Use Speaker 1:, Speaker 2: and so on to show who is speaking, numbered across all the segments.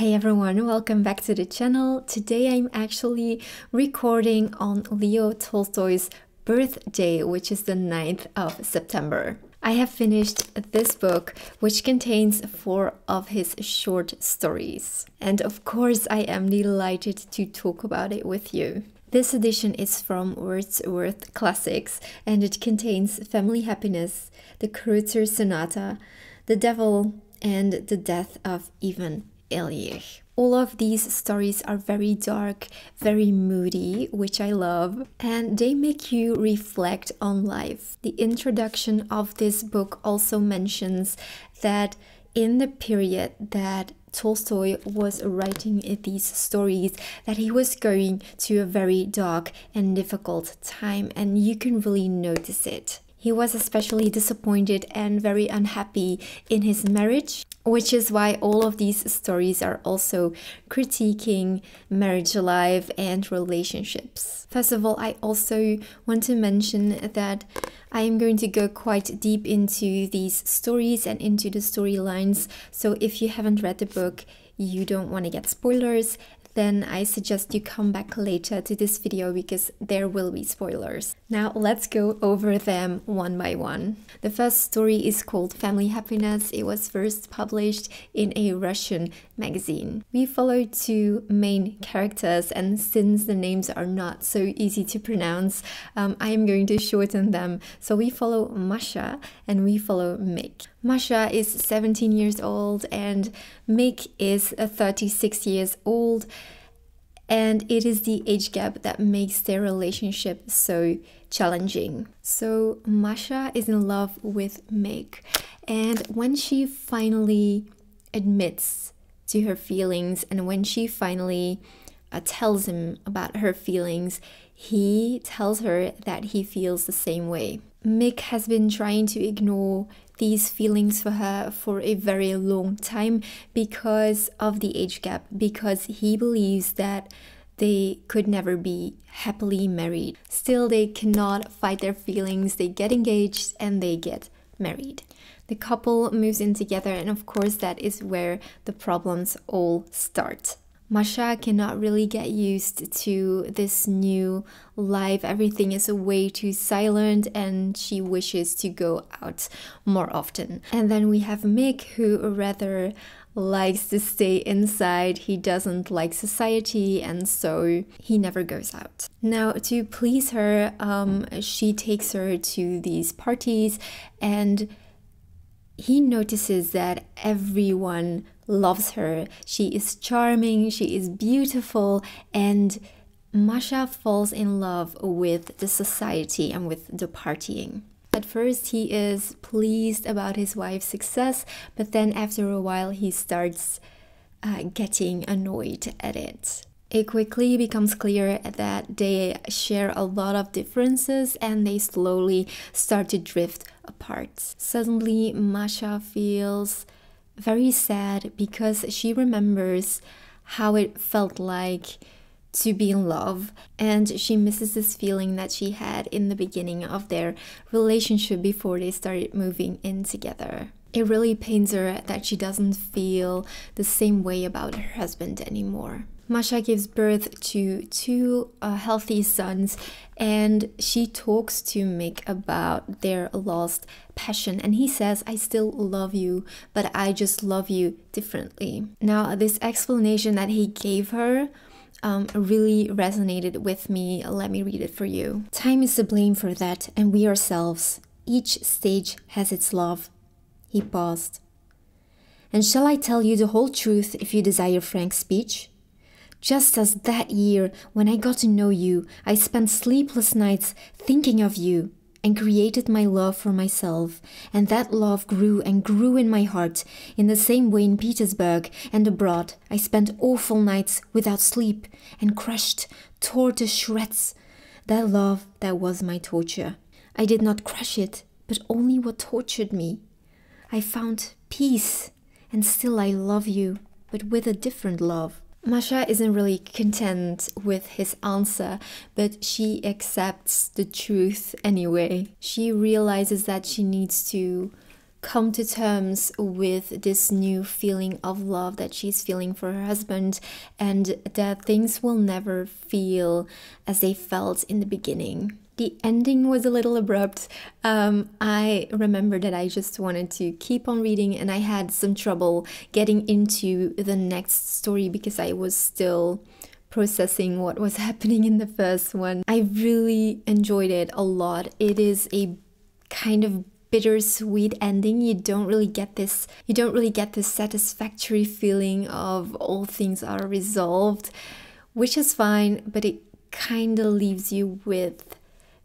Speaker 1: Hey everyone, welcome back to the channel. Today I'm actually recording on Leo Tolstoy's birthday, which is the 9th of September. I have finished this book, which contains 4 of his short stories. And of course, I am delighted to talk about it with you. This edition is from Wordsworth Classics, and it contains Family Happiness, the Kreutzer Sonata, The Devil, and The Death of Ivan Ilyich. All of these stories are very dark, very moody, which I love, and they make you reflect on life. The introduction of this book also mentions that in the period that Tolstoy was writing these stories, that he was going to a very dark and difficult time, and you can really notice it. He was especially disappointed and very unhappy in his marriage, which is why all of these stories are also critiquing marriage life and relationships. First of all, I also want to mention that I am going to go quite deep into these stories and into the storylines. So if you haven't read the book, you don't want to get spoilers, then I suggest you come back later to this video because there will be spoilers. Now let's go over them one by one. The first story is called Family Happiness. It was first published in a Russian magazine. We follow 2 main characters, and since the names are not so easy to pronounce, I am going to shorten them. So we follow Masha and we follow Mick. Masha is 17 years old and Mick is 36 years old, and it is the age gap that makes their relationship so challenging. So Masha is in love with Mick, and when she finally admits to her feelings and when she finally tells him about her feelings, he tells her that he feels the same way. Mick has been trying to ignore these feelings for her for a very long time because of the age gap, because he believes that they could never be happily married. Still, they cannot fight their feelings. They get engaged and they get married. The couple moves in together, and of course that is where the problems all start. Masha cannot really get used to this new life. Everything is way too silent and she wishes to go out more often. And then we have Mick, who rather likes to stay inside. He doesn't like society, and so he never goes out. Now, to please her, she takes her to these parties, and he notices that everyone loves her. She is charming, she is beautiful, and Masha falls in love with the society and with the partying. At first he is pleased about his wife's success, but then after a while he starts getting annoyed at it. It quickly becomes clear that they share a lot of differences and they slowly start to drift apart. Suddenly Masha feels very sad because she remembers how it felt like to be in love, and she misses this feeling that she had in the beginning of their relationship before they started moving in together. It really pains her that she doesn't feel the same way about her husband anymore. Masha gives birth to 2 healthy sons, and she talks to Mick about their lost passion, and he says, "I still love you, but I just love you differently." Now, this explanation that he gave her really resonated with me. Let me read it for you. "Time is to blame for that, and we ourselves. Each stage has its love." He paused. "And shall I tell you the whole truth if you desire frank speech? Just as that year when I got to know you, I spent sleepless nights thinking of you and created my love for myself, and that love grew and grew in my heart. In the same way in Petersburg and abroad, I spent awful nights without sleep and crushed, tore to shreds that love that was my torture. I did not crush it, but only what tortured me. I found peace, and still I love you, but with a different love." Masha isn't really content with his answer, but she accepts the truth anyway. She realizes that she needs to come to terms with this new feeling of love that she's feeling for her husband, and that things will never feel as they felt in the beginning. The ending was a little abrupt. I remember that I just wanted to keep on reading, and I had some trouble getting into the next story because I was still processing what was happening in the first one. I really enjoyed it a lot. It is a kind of bittersweet ending. You don't really get this satisfactory feeling of all things are resolved, which is fine, but it kind of leaves you with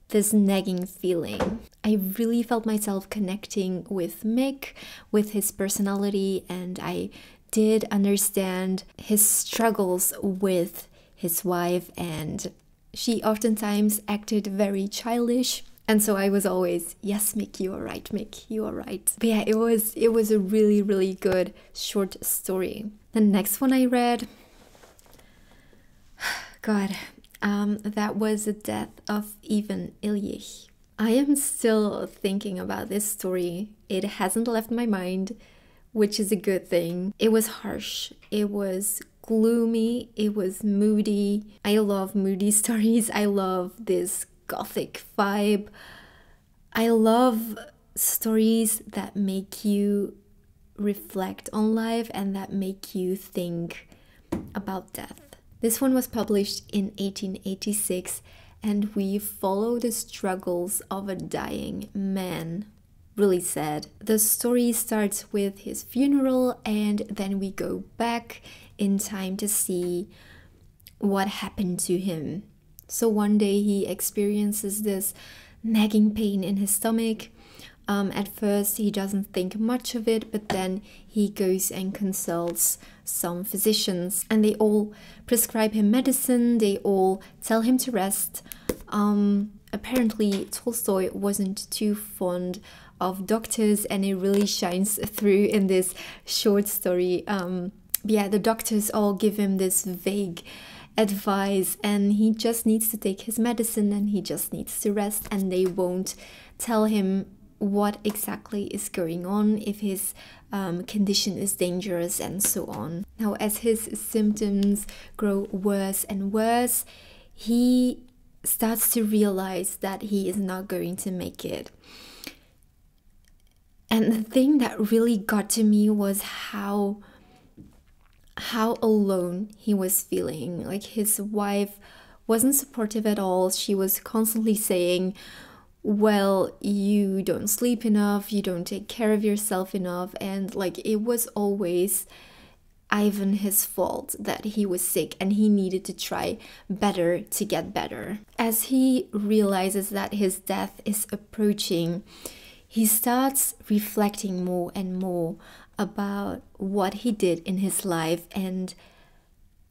Speaker 1: this nagging feeling. I really felt myself connecting with Mick, with his personality, and I did understand his struggles with his wife, and she oftentimes acted very childish. And so I was always, yes, Mick, you are right, Mick, you are right. But yeah, it was a really, really good short story. The next one I read, God, that was The Death of Ivan Ilyich. I am still thinking about this story. It hasn't left my mind, which is a good thing. It was harsh. It was gloomy. It was moody. I love moody stories. I love this gothic vibe. I love stories that make you reflect on life and that make you think about death. This one was published in 1886, and we follow the struggles of a dying man. Really sad. The story starts with his funeral, and then we go back in time to see what happened to him. So one day he experiences this nagging pain in his stomach. At first he doesn't think much of it, but then he goes and consults some physicians, and they all prescribe him medicine. They all tell him to rest. Apparently Tolstoy wasn't too fond of doctors, and it really shines through in this short story. Yeah, the doctors all give him this vague advice, and he just needs to take his medicine and he just needs to rest, and they won't tell him what exactly is going on, if his condition is dangerous, and so on. Now, as his symptoms grow worse and worse, he starts to realize that he is not going to make it. And the thing that really got to me was how alone he was feeling. Like, his wife wasn't supportive at all. She was constantly saying, well, you don't sleep enough, you don't take care of yourself enough, and like, it was always Ivan his fault that he was sick, and he needed to try better to get better. As he realizes that his death is approaching, he starts reflecting more and more about what he did in his life and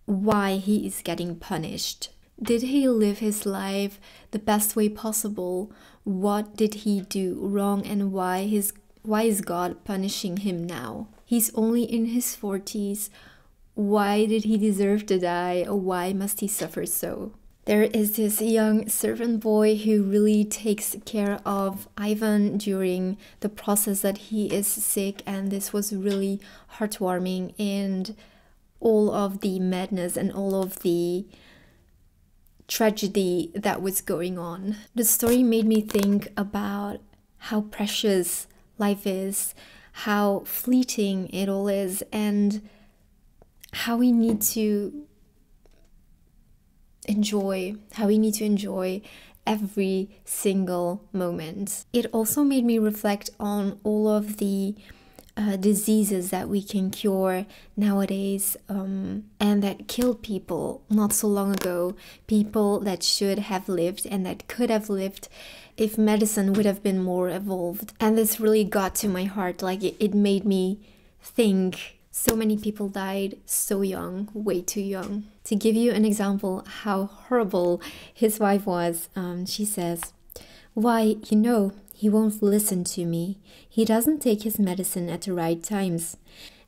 Speaker 1: why he is getting punished. Did he live his life the best way possible? What did he do wrong, and why is God punishing him now? He's only in his 40s. Why did he deserve to die? Why must he suffer so? There is this young servant boy who really takes care of Ivan during the process that he is sick, and this was really heartwarming, and all of the madness and all of the tragedy that was going on. The story made me think about how precious life is, how fleeting it all is, and how we need to enjoy every single moment. It also made me reflect on all of the diseases that we can cure nowadays, and that killed people not so long ago, people that should have lived and that could have lived if medicine would have been more evolved. And this really got to my heart. Like, it made me think, so many people died so young, way too young. To give you an example how horrible his wife was, she says, "Why, he won't listen to me. He doesn't take his medicine at the right times.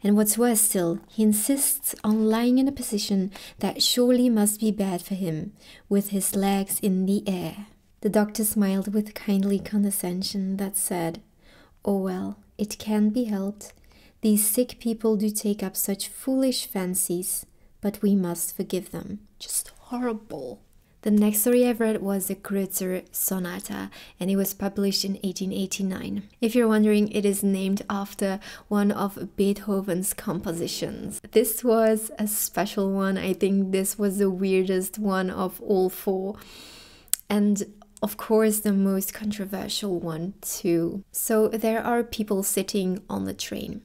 Speaker 1: And what's worse still, he insists on lying in a position that surely must be bad for him, with his legs in the air." The doctor smiled with kindly condescension that said, "Oh well, it can't be helped. These sick people do take up such foolish fancies, but we must forgive them. Just horrible. The next story I've read was the Kreutzer Sonata, and it was published in 1889. If you're wondering, it is named after one of Beethoven's compositions. This was a special one. I think this was the weirdest one of all four. And of course, the most controversial one too. So there are people sitting on the train,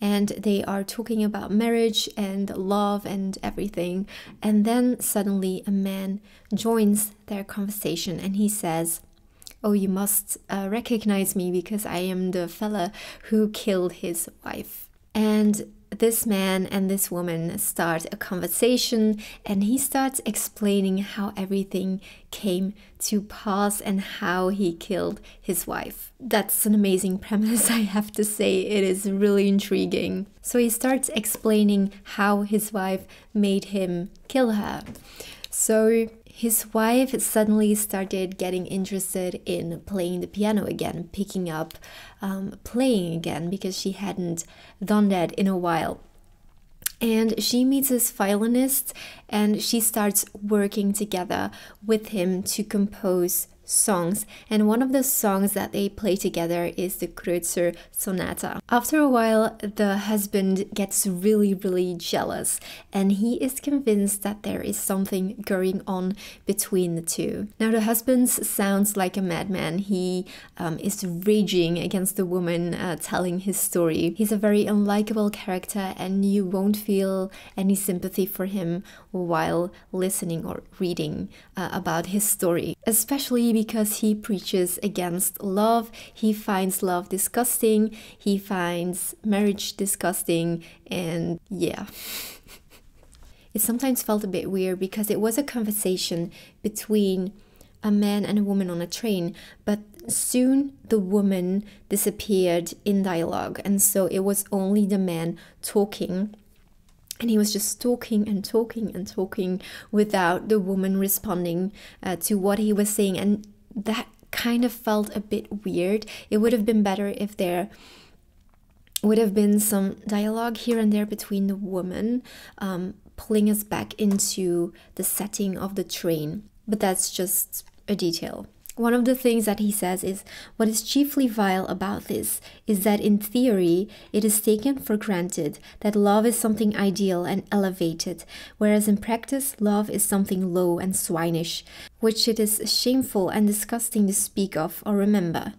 Speaker 1: and they are talking about marriage and love and everything. And then suddenly a man joins their conversation and he says, "Oh, you must recognize me because I am the fella who killed his wife." And this man and this woman start a conversation, and he starts explaining how everything came to pass and how he killed his wife. That's an amazing premise, I have to say. It is really intriguing. So he starts explaining how his wife made him kill her. So his wife suddenly started getting interested in playing the piano again, picking up playing again, because she hadn't done that in a while. And she meets this violinist, and she starts working together with him to compose songs. And one of the songs that they play together is the Kreutzer Sonata. After a while, the husband gets really jealous, and he is convinced that there is something going on between the two. Now, the husband sounds like a madman. He is raging against the woman, telling his story. He's a very unlikable character, and you won't feel any sympathy for him while listening or reading about his story, especially because he preaches against love. He finds love disgusting, he finds marriage disgusting, and yeah. It sometimes felt a bit weird because it was a conversation between a man and a woman on a train, but soon the woman disappeared in dialogue, and so it was only the man talking. And he was just talking and talking and talking without the woman responding to what he was saying. And that kind of felt a bit weird. It would have been better if there would have been some dialogue here and there between the woman, pulling us back into the setting of the train. But that's just a detail. One of the things that he says is, what is chiefly vile about this is that in theory it is taken for granted that love is something ideal and elevated, whereas in practice love is something low and swinish, which it is shameful and disgusting to speak of or remember.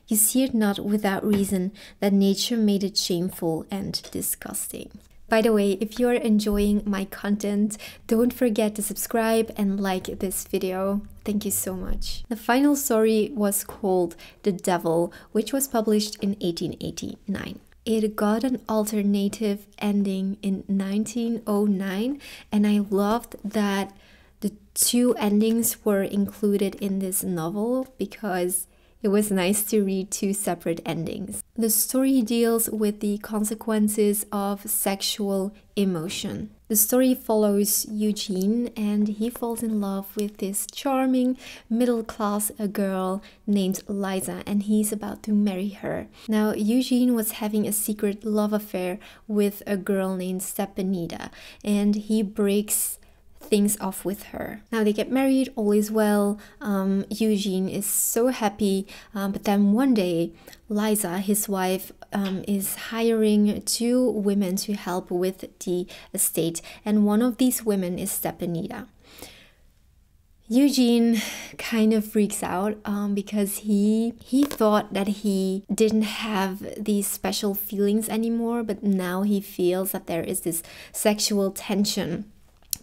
Speaker 1: You see it not without reason that nature made it shameful and disgusting. By the way, if you're enjoying my content, don't forget to subscribe and like this video. Thank you so much. The final story was called The Devil, which was published in 1889. It got an alternative ending in 1909, and I loved that the two endings were included in this novel because it was nice to read two separate endings. The story deals with the consequences of sexual emotion. The story follows Eugene, and he falls in love with this charming middle-class girl named Liza, and he's about to marry her. Now, Eugene was having a secret love affair with a girl named Stepanida, and he breaks things off with her. Now they get married, all is well. Eugene is so happy, but then one day Liza, his wife, is hiring two women to help with the estate, and one of these women is Stepanida. Eugene kind of freaks out because he thought that he didn't have these special feelings anymore, but now he feels that there is this sexual tension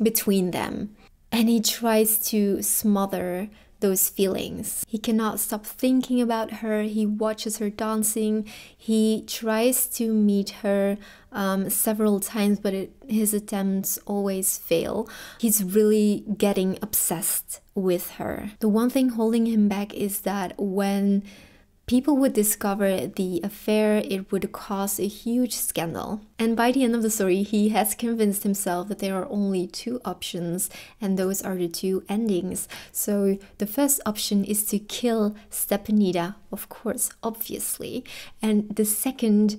Speaker 1: between them, and he tries to smother those feelings. He cannot stop thinking about her. He watches her dancing. He tries to meet her several times, but his attempts always fail. He's really getting obsessed with her. The one thing holding him back is that when people would discover the affair, it would cause a huge scandal. And by the end of the story, he has convinced himself that there are only two options, and those are the two endings. So the first option is to kill Stepanida, of course, obviously. And the second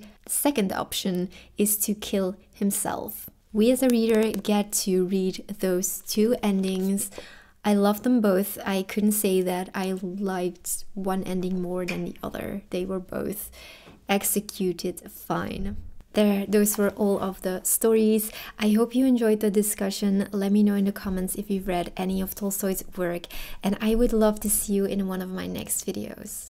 Speaker 1: option is to kill himself. We as a reader get to read those two endings. I love them both. I couldn't say that I liked one ending more than the other. They were both executed fine. Those were all of the stories. I hope you enjoyed the discussion. Let me know in the comments if you've read any of Tolstoy's work, and I would love to see you in one of my next videos.